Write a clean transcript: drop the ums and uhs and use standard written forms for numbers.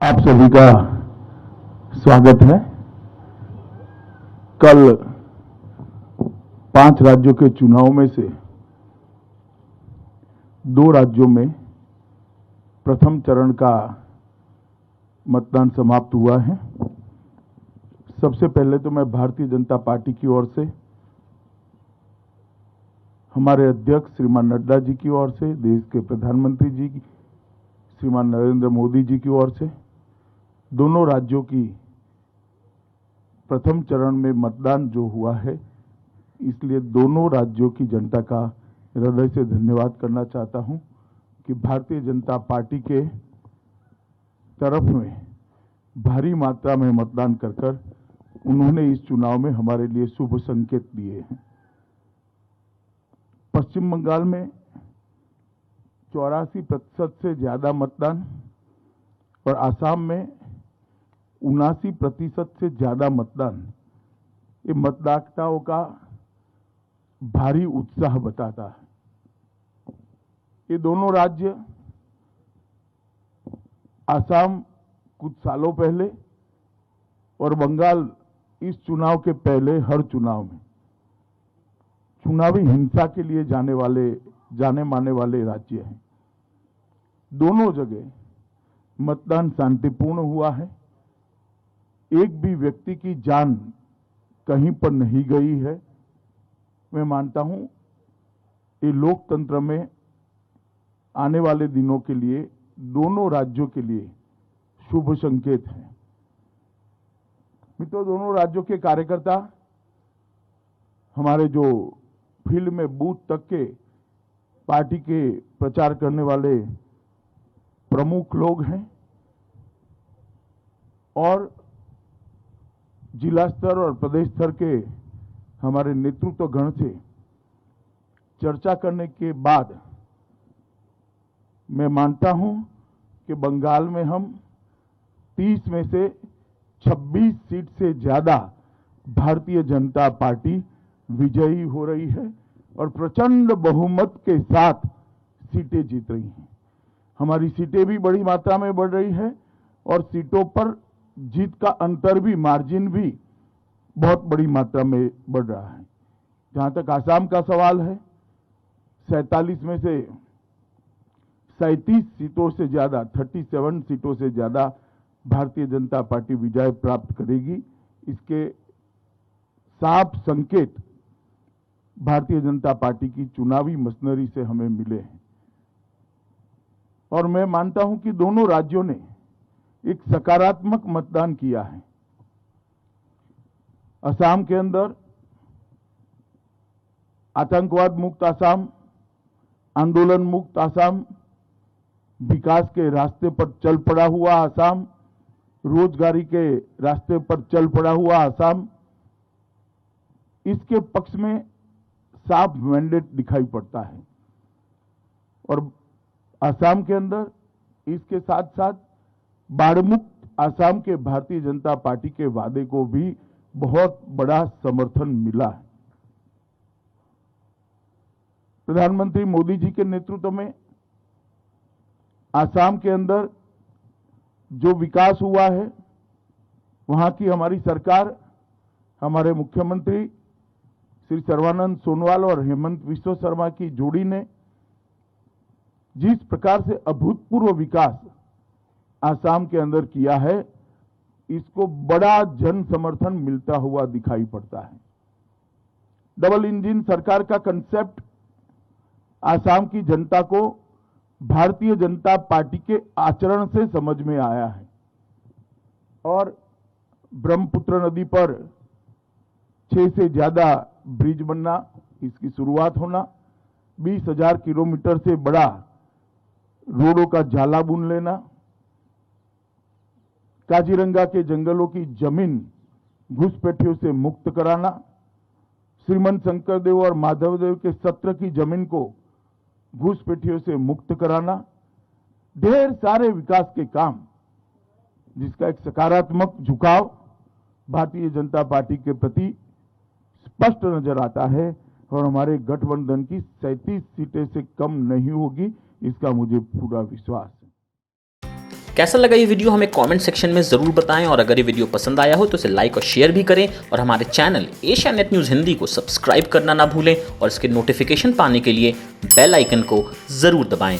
आप सभी का स्वागत है। कल 5 राज्यों के चुनाव में से 2 राज्यों में प्रथम चरण का मतदान समाप्त हुआ है। सबसे पहले तो मैं भारतीय जनता पार्टी की ओर से, हमारे अध्यक्ष श्रीमान नड्डा जी की ओर से, देश के प्रधानमंत्री जी श्रीमान नरेंद्र मोदी जी की ओर से, दोनों राज्यों की प्रथम चरण में मतदान जो हुआ है, इसलिए दोनों राज्यों की जनता का हृदय से धन्यवाद करना चाहता हूं कि भारतीय जनता पार्टी के तरफ में भारी मात्रा में मतदान कर उन्होंने इस चुनाव में हमारे लिए शुभ संकेत दिए हैं। पश्चिम बंगाल में 84% से ज्यादा मतदान और आसाम में 79% से ज्यादा मतदान, ये मतदाताओं का भारी उत्साह बताता है। ये दोनों राज्य, आसाम कुछ सालों पहले और बंगाल इस चुनाव के पहले हर चुनाव में चुनावी हिंसा के लिए जाने माने वाले राज्य हैं। दोनों जगह मतदान शांतिपूर्ण हुआ है। एक भी व्यक्ति की जान कहीं पर नहीं गई है। मैं मानता हूं ये लोकतंत्र में आने वाले दिनों के लिए दोनों राज्यों के लिए शुभ संकेत है। मित्रों, दोनों राज्यों के कार्यकर्ता हमारे जो फील्ड में बूथ तक के पार्टी के प्रचार करने वाले प्रमुख लोग हैं और जिला स्तर और प्रदेश स्तर के हमारे नेतृत्व गण से चर्चा करने के बाद मैं मानता हूं कि बंगाल में हम 30 में से 26 सीट से ज्यादा भारतीय जनता पार्टी विजयी हो रही है और प्रचंड बहुमत के साथ सीटें जीत रही हैं। हमारी सीटें भी बड़ी मात्रा में बढ़ रही है और सीटों पर जीत का अंतर भी, मार्जिन भी बहुत बड़ी मात्रा में बढ़ रहा है। जहां तक आसाम का सवाल है, 47 में से 37 सीटों से ज्यादा, 37 सीटों से ज्यादा भारतीय जनता पार्टी विजय प्राप्त करेगी। इसके साफ संकेत भारतीय जनता पार्टी की चुनावी मशीनरी से हमें मिले हैं और मैं मानता हूं कि दोनों राज्यों ने एक सकारात्मक मतदान किया है। असम के अंदर आतंकवाद मुक्त असम, आंदोलन मुक्त असम, विकास के रास्ते पर चल पड़ा हुआ असम, रोजगारी के रास्ते पर चल पड़ा हुआ असम, इसके पक्ष में साफ मैंडेट दिखाई पड़ता है। और असम के अंदर इसके साथ साथ बाढ़ मुक्त असम के भारतीय जनता पार्टी के वादे को भी बहुत बड़ा समर्थन मिला है। प्रधानमंत्री मोदी जी के नेतृत्व में असम के अंदर जो विकास हुआ है, वहां की हमारी सरकार, हमारे मुख्यमंत्री श्री सर्बानंद सोनोवाल और हेमंत विश्व शर्मा की जोड़ी ने जिस प्रकार से अभूतपूर्व विकास असम के अंदर किया है, इसको बड़ा जन समर्थन मिलता हुआ दिखाई पड़ता है। डबल इंजन सरकार का कंसेप्ट असम की जनता को भारतीय जनता पार्टी के आचरण से समझ में आया है और ब्रह्मपुत्र नदी पर 6 से ज्यादा ब्रिज बनना, इसकी शुरुआत होना, 20,000 किलोमीटर से बड़ा रोडों का जाला बुन लेना, काजीरंगा के जंगलों की जमीन घुसपैठियों से मुक्त कराना, श्रीमंत शंकरदेव और माधवदेव के सत्र की जमीन को घुसपैठियों से मुक्त कराना, ढेर सारे विकास के काम जिसका एक सकारात्मक झुकाव भारतीय जनता पार्टी के प्रति स्पष्ट नजर आता है और हमारे गठबंधन की 37 सीटें से कम नहीं होगी, इसका मुझे पूरा विश्वास है। कैसा लगा ये वीडियो हमें कमेंट सेक्शन में जरूर बताएं, और अगर ये वीडियो पसंद आया हो तो इसे लाइक और शेयर भी करें, और हमारे channel Asia net news Hindi को सब्सक्राइब करना ना भूलें, और इसके नोटिफिकेशन पाने के लिए बेल आइकन को जरूर दबाएं।